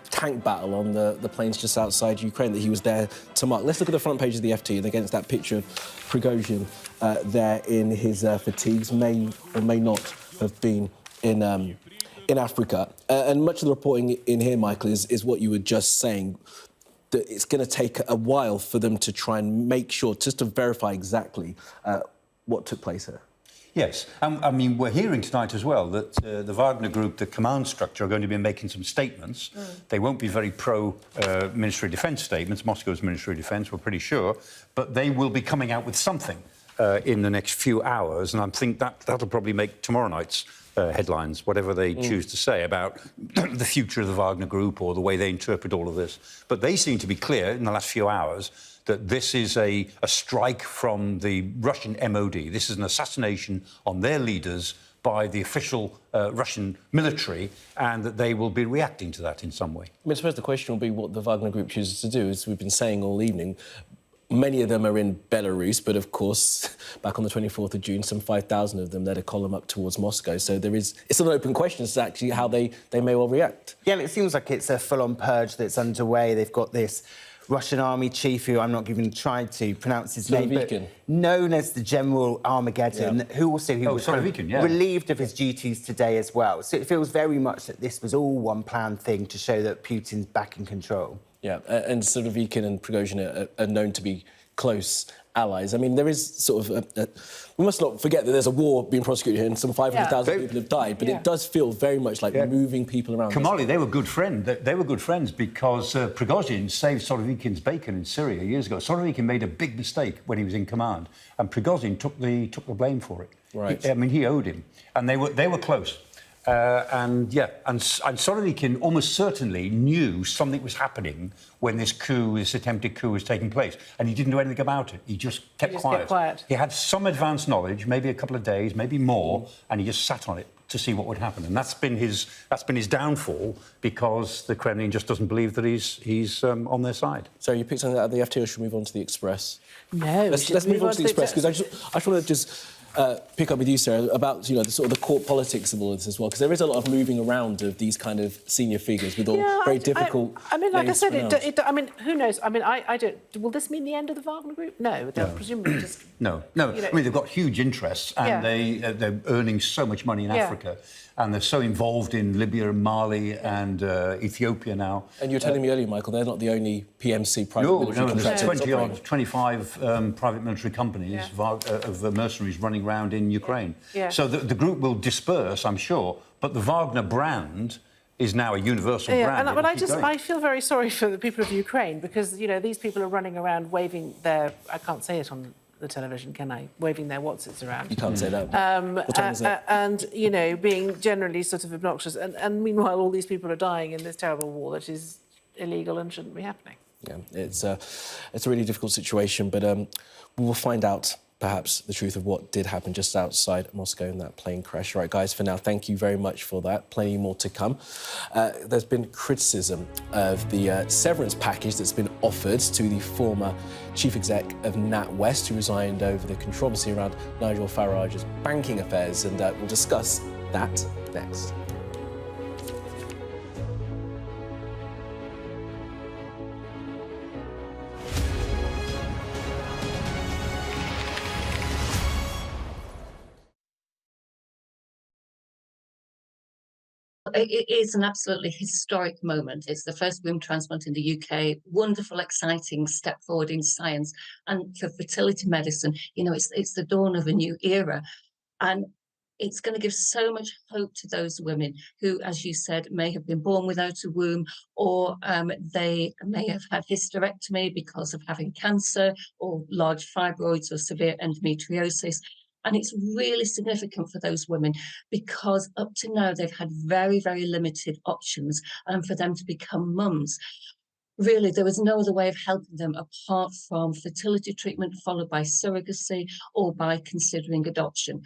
tank battle on the plains just outside Ukraine that he was there to mark. Let's look at the front page of the FT, and against that picture of Prigozhin there in his fatigues, may or may not have been in Africa. And much of the reporting in here, Michael, is what you were just saying, that it's going to take a while for them to try and make sure, just to verify exactly what took place here. Yes, I mean, we're hearing tonight as well that the Wagner Group, the command structure, are going to be making some statements. They won't be very pro-Ministry of Defence statements, Moscow's Ministry of Defence, we're pretty sure, but they will be coming out with something in the next few hours, and I think that'll probably make tomorrow night's headlines, whatever they choose to say about the future of the Wagner Group or the way they interpret all of this. But they seem to be clear in the last few hours that this is a strike from the Russian MOD. This is an assassination on their leaders by the official Russian military, and that they will be reacting to that in some way. I mean, I suppose the question will be what the Wagner Group chooses to do, as we've been saying all evening. Many of them are in Belarus, but of course, back on the 24th of June, some 5,000 of them led a column up towards Moscow. So it's an open question as to actually how they may well react. Yeah, and it seems like it's a full-on purge that's underway. They've got this Russian army chief, who I'm not even trying to pronounce his name, but known as the General Armageddon, who was relieved of his duties today as well. So it feels very much that this was all one planned thing to show that Putin's back in control. Yeah, and Surovikin and Prigozhin are known to be close allies. I mean, there is sort of we must not forget that there's a war being prosecuted here and some 500,000 people have died, but it does feel very much like moving people around. Kamali, they were good friends. They were good friends because Prigozhin saved Surovikin's bacon in Syria years ago. Surovikin made a big mistake when he was in command, and Prigozhin took the blame for it. Right. I mean, he owed him, and they were close. And Surovikin almost certainly knew something was happening when this attempted coup was taking place, and he didn't do anything about it. He just kept quiet. He had some advanced knowledge, maybe a couple of days, maybe more, and he just sat on it to see what would happen. And that's been his downfall, because the Kremlin just doesn't believe that he's on their side. So you picked something out of the FT, or should we move on to the Express? No, let's move on to the Express, because I just want to pick up with you, Sarah, about the sort of the court politics of all of this as well, because there is a lot of moving around of these kind of senior figures with all very difficult. I mean, like I said, I mean, who knows? I mean, I don't. Will this mean the end of the Wagner Group? No, they'll presumably just. No. I mean, they've got huge interests, and they're earning so much money in Africa. And they're so involved in Libya and Mali and Ethiopia now. And you were telling me earlier, Michael, they're not the only PMC private military contractors. There's 25 private military companies of mercenaries running around in Ukraine. So the group will disperse, I'm sure, but the Wagner brand is now a universal brand. But I feel very sorry for the people of Ukraine, because, these people are running around waving their... I can't say it on the television, can I? Waving their whatsits around. You can't say that. What time is it? And, being generally sort of obnoxious. And meanwhile, all these people are dying in this terrible war that is illegal and shouldn't be happening. Yeah, it's a really difficult situation, but we will find out perhaps the truth of what did happen just outside Moscow in that plane crash. All right, guys, for now, thank you very much for that. Plenty more to come. There's been criticism of the severance package that's been offered to the former chief exec of NatWest, who resigned over the controversy around Nigel Farage's banking affairs, and we'll discuss that next. It is an absolutely historic moment. It's the first womb transplant in the UK. Wonderful, exciting step forward in science. And for fertility medicine, it's the dawn of a new era. And it's going to give so much hope to those women who, as you said, may have been born without a womb, or they may have had hysterectomy because of having cancer or large fibroids or severe endometriosis. And it's really significant for those women because up to now they've had very, very limited options for them to become mums. Really, there was no other way of helping them apart from fertility treatment followed by surrogacy or by considering adoption.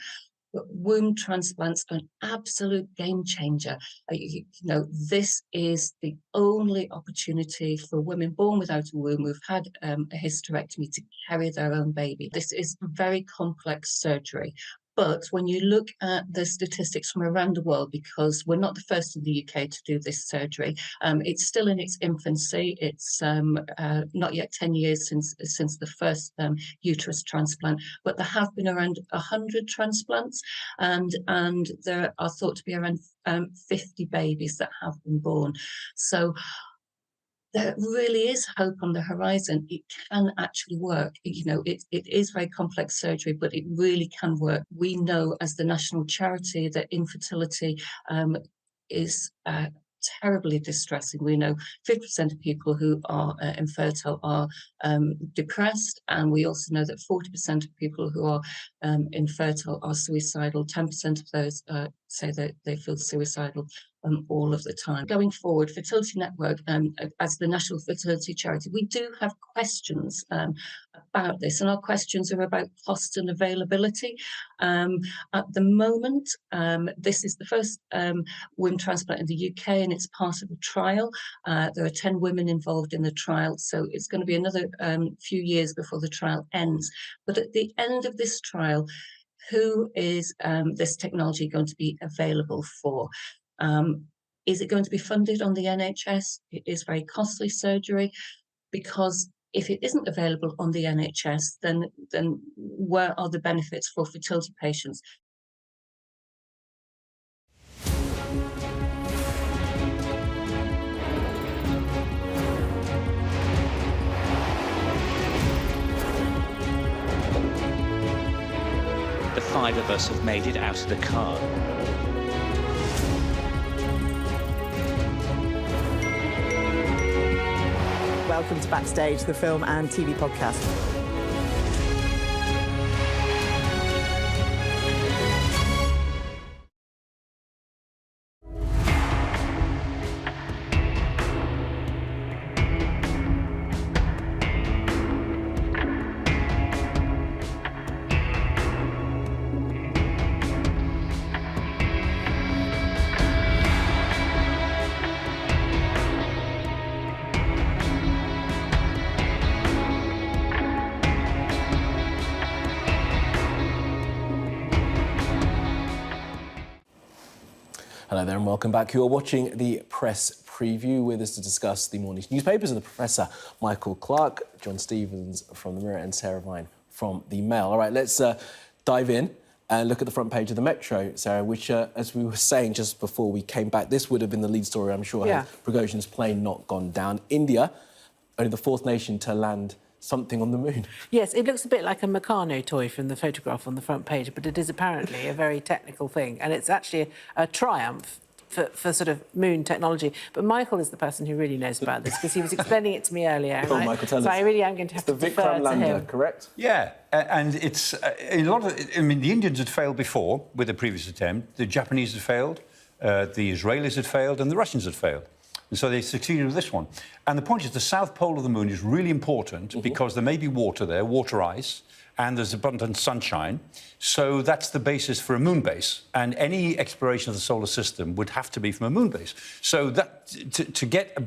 But womb transplants are an absolute game changer. This is the only opportunity for women born without a womb who've had a hysterectomy to carry their own baby. This is very complex surgery. But when you look at the statistics from around the world, because we're not the first in the UK to do this surgery, it's still in its infancy. It's not yet 10 years since the first uterus transplant, but there have been around 100 transplants, and there are thought to be around 50 babies that have been born. So there really is hope on the horizon. It can actually work. It is very complex surgery, but it really can work. We know as the national charity that infertility is terribly distressing. We know 50% of people who are infertile are depressed, and we also know that 40% of people who are infertile are suicidal. 10% of those say that they feel suicidal all of the time. Going forward, Fertility Network, as the national fertility charity, we do have questions about this, and our questions are about cost and availability. At the moment, this is the first womb transplant in the UK, and it's part of a trial. There are 10 women involved in the trial, so it's going to be another few years before the trial ends. But at the end of this trial, who is this technology going to be available for? Is it going to be funded on the NHS? It is very costly surgery, because if it isn't available on the NHS, then where are the benefits for fertility patients? The 5 of us have made it out of the car. Welcome to Backstage, the film and TV podcast. Hello there and welcome back. You are watching the press preview. With us to discuss the morning's newspapers are the Professor Michael Clark, John Stevens from the Mirror and Sarah Vine from the Mail. All right, let's dive in and look at the front page of the Metro, Sarah, which, as we were saying just before we came back, this would have been the lead story, I'm sure, had Prigozhin's plane not gone down. India, only the 4th nation to land something on the moon. Yes, it looks a bit like a Meccano toy from the photograph on the front page, but it is apparently a very technical thing, and it's actually a triumph for sort of moon technology. But Michael is the person who really knows about this, because he was explaining it to me earlier. Oh, Michael, tell us. So I really am going to have to defer to him. Correct? Yeah, and it's a lot of. I mean, the Indians had failed before with the previous attempt. The Japanese had failed, the Israelis had failed, and the Russians had failed. And so they succeeded with this one. And the point is, the south pole of the moon is really important because there may be water there, water ice, and there's abundant sunshine. So that's the basis for a moon base. And any exploration of the solar system would have to be from a moon base. So that to get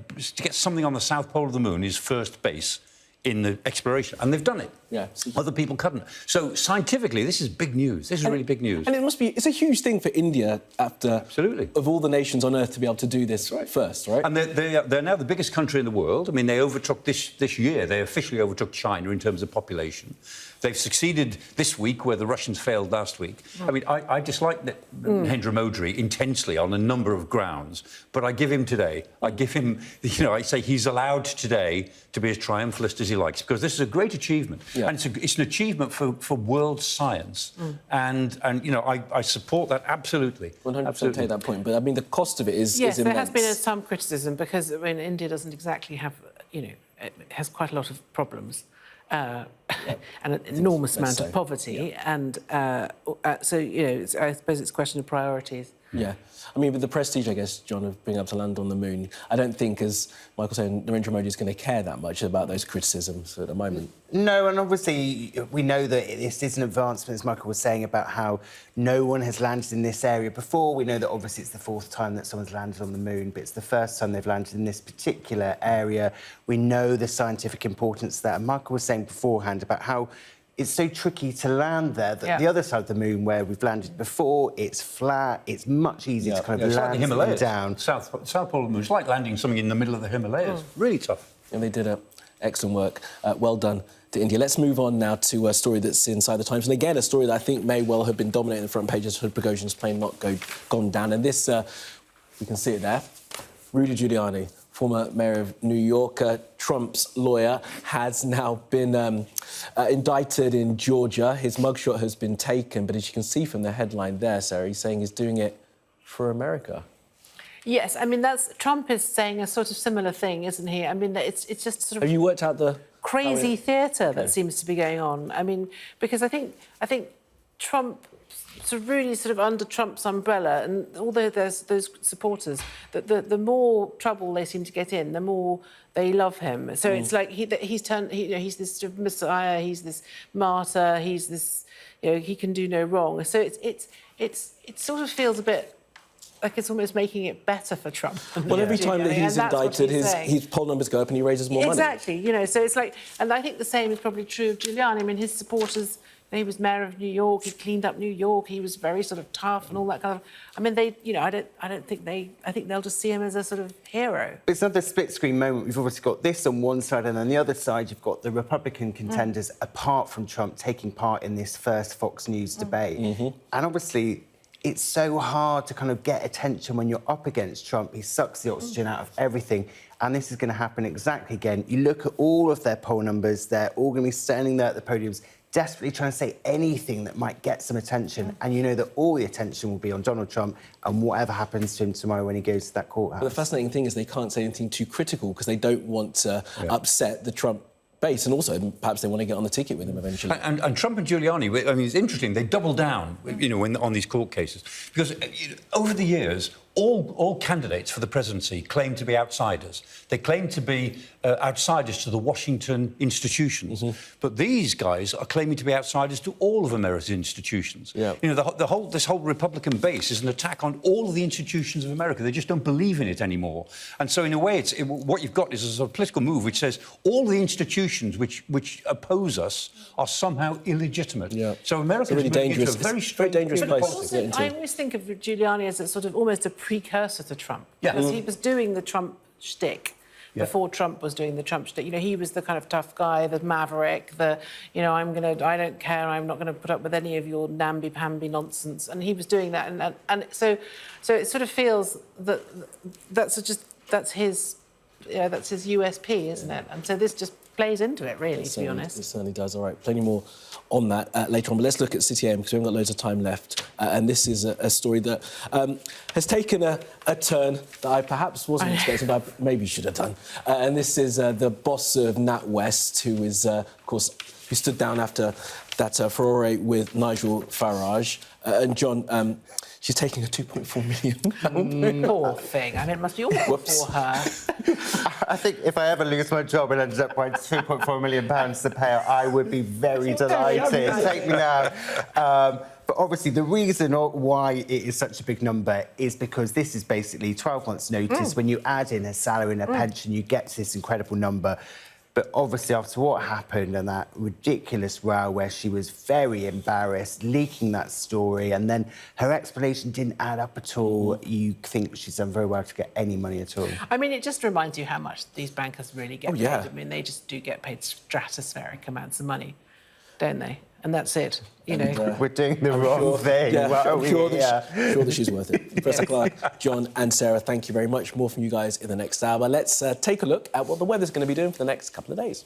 something on the south pole of the moon is first base in the exploration, and they've done it. Yeah. Other people couldn't. So scientifically, this is big news. This is really big news. And it must be, it's a huge thing for India after, absolutely, of all the nations on Earth to be able to do this first, right? And they're now the biggest country in the world. I mean, they overtook this year, they officially overtook China in terms of population. They've succeeded this week where the Russians failed last week. I mean, I dislike Narendra Modi intensely on a number of grounds, but I give him today. I give him, I say he's allowed today to be as triumphalist as he likes, because this is a great achievement. Yeah. And it's an achievement for world science. And I support that absolutely. 100% take that point. But I mean, the cost of it is yes, is there immense. has been some criticism because India doesn't exactly have, it has quite a lot of problems. and an enormous amount of poverty, and so I suppose it's a question of priorities. Yeah. I mean, with the prestige, I guess, John, of being able to land on the moon, I don't think, as Michael said, Narendra Modi is going to care that much about those criticisms at the moment. No, and obviously we know that this is an advancement, as Michael was saying, about how no one has landed in this area before. We know that obviously it's the 4th time that someone's landed on the moon, but it's the 1st time they've landed in this particular area. We know the scientific importance of that. And Michael was saying beforehand about how it's so tricky to land there that the other side of the moon, where we've landed before, it's flat, it's much easier to kind of land like the Himalayas. down. South Pole of the moon. It's like landing something in the middle of the Himalayas. Really tough. And they did excellent work. Well done to India. Let's move on now to a story that's inside the Times. And again, a story that I think may well have been dominating the front pages had Prigozhin's plane not gone down. And this, we can see it there, Rudy Giuliani, former mayor of New York, Trump's lawyer, has now been indicted in Georgia. His mugshot has been taken, but as you can see from the headline there, Sarah, he's saying he's doing it for America. Yes, I mean, Trump is saying a sort of similar thing, isn't he? I mean, it's just sort of... Have you worked out the... crazy theatre that seems to be going on? I mean, because I think Trump... really sort of under Trump's umbrella, and although there's those supporters, the more trouble they seem to get in, the more they love him. So it's like he's this sort of messiah, he's this martyr, he's this, he can do no wrong. So it sort of feels a bit like it's almost making it better for Trump. Well, every time that he's indicted, his poll numbers go up and he raises more money. Exactly, so it's like, and I think the same is probably true of Giuliani. I mean, his supporters. He was mayor of New York. He cleaned up New York. He was very sort of tough and all that kind of. I mean, I think they'll just see him as a sort of hero. It's another split-screen moment. We've obviously got this on one side, and on the other side, you've got the Republican contenders, apart from Trump, taking part in this first Fox News debate. And obviously, it's so hard to kind of get attention when you're up against Trump. He sucks the oxygen out of everything. And this is going to happen exactly again. You look at all of their poll numbers, they're all going to be standing there at the podiums, desperately trying to say anything that might get some attention, and you know that all the attention will be on Donald Trump and whatever happens to him tomorrow when he goes to that courthouse. But the fascinating thing is they can't say anything too critical because they don't want to upset the Trump base, and also perhaps they want to get on the ticket with him eventually. And Trump and Giuliani, I mean, it's interesting, they double down, on these court cases, because over the years, all candidates for the presidency claim to be outsiders. They claim to be outsiders to the Washington institutions. But these guys are claiming to be outsiders to all of America's institutions. This whole Republican base is an attack on all of the institutions of America. They just don't believe in it anymore. And so, in a way, what you've got is a sort of political move which says all the institutions which oppose us are somehow illegitimate. So America is moving into a very strange, dangerous place to get into. I always think of Giuliani as a sort of almost a precursor to Trump. Because he was doing the Trump shtick before Trump was doing the Trump shtick. He was the kind of tough guy, the maverick, I don't care, I'm not going to put up with any of your namby-pamby nonsense. And he was doing that. And so it sort of feels that that's his USP, isn't it? And so this just plays into it, really, to be honest. It certainly does. All right, plenty more on that later on. But let's look at City AM because we haven't got loads of time left. And this is a story that has taken a turn that I perhaps wasn't expecting, but I maybe should have done. And this is the boss of NatWest, who is, of course, who stood down after that furore with Nigel Farage. And John, she's taking a £2.4 million. Poor thing. I mean, it must be awful for her. I think if I ever lose my job and ended up paying £2.4 million to pay her, I would be very delighted. Take me now. But obviously, the reason why it is such a big number is because this is basically 12 months' notice. When you add in a salary and a pension, you get to this incredible number. But obviously, after what happened and that ridiculous row where she was very embarrassed, leaking that story, and then her explanation didn't add up at all, you think she's done very well to get any money at all. I mean, it just reminds you how much these bankers really get paid. I mean, they just do get paid stratospheric amounts of money, don't they? And that's it, We're doing the wrong thing. I'm sure that she's worth it. Professor Clark, John and Sarah, thank you very much. More from you guys in the next hour. Let's take a look at what the weather's going to be doing for the next couple of days.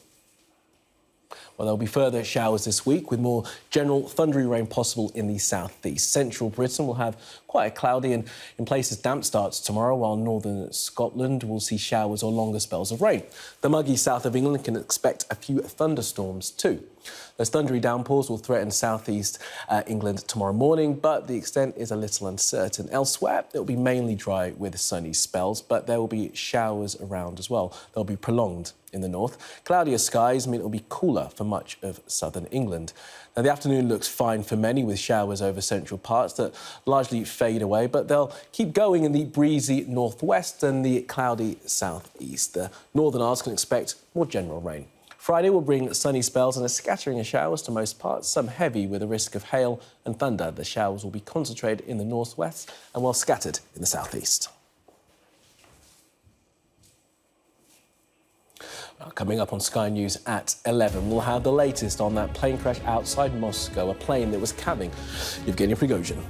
Well, there'll be further showers this week with more general thundery rain possible in the southeast. Central Britain will have Quite cloudy and in places damp starts tomorrow, while northern Scotland will see showers or longer spells of rain. The muggy south of England can expect a few thunderstorms too. Those thundery downpours will threaten southeast England tomorrow morning, but the extent is a little uncertain. Elsewhere, it will be mainly dry with sunny spells, but there will be showers around as well. They'll be prolonged in the north. Cloudier skies mean it will be cooler for much of southern England. Now, the afternoon looks fine for many, with showers over central parts that largely fade away, but they'll keep going in the breezy northwest and the cloudy southeast. The northern Isles can expect more general rain. Friday will bring sunny spells and a scattering of showers to most parts, some heavy with a risk of hail and thunder. The showers will be concentrated in the northwest and well scattered in the southeast. Coming up on Sky News at 11, we'll have the latest on that plane crash outside Moscow, a plane that was carrying Yevgeny Prigozhin.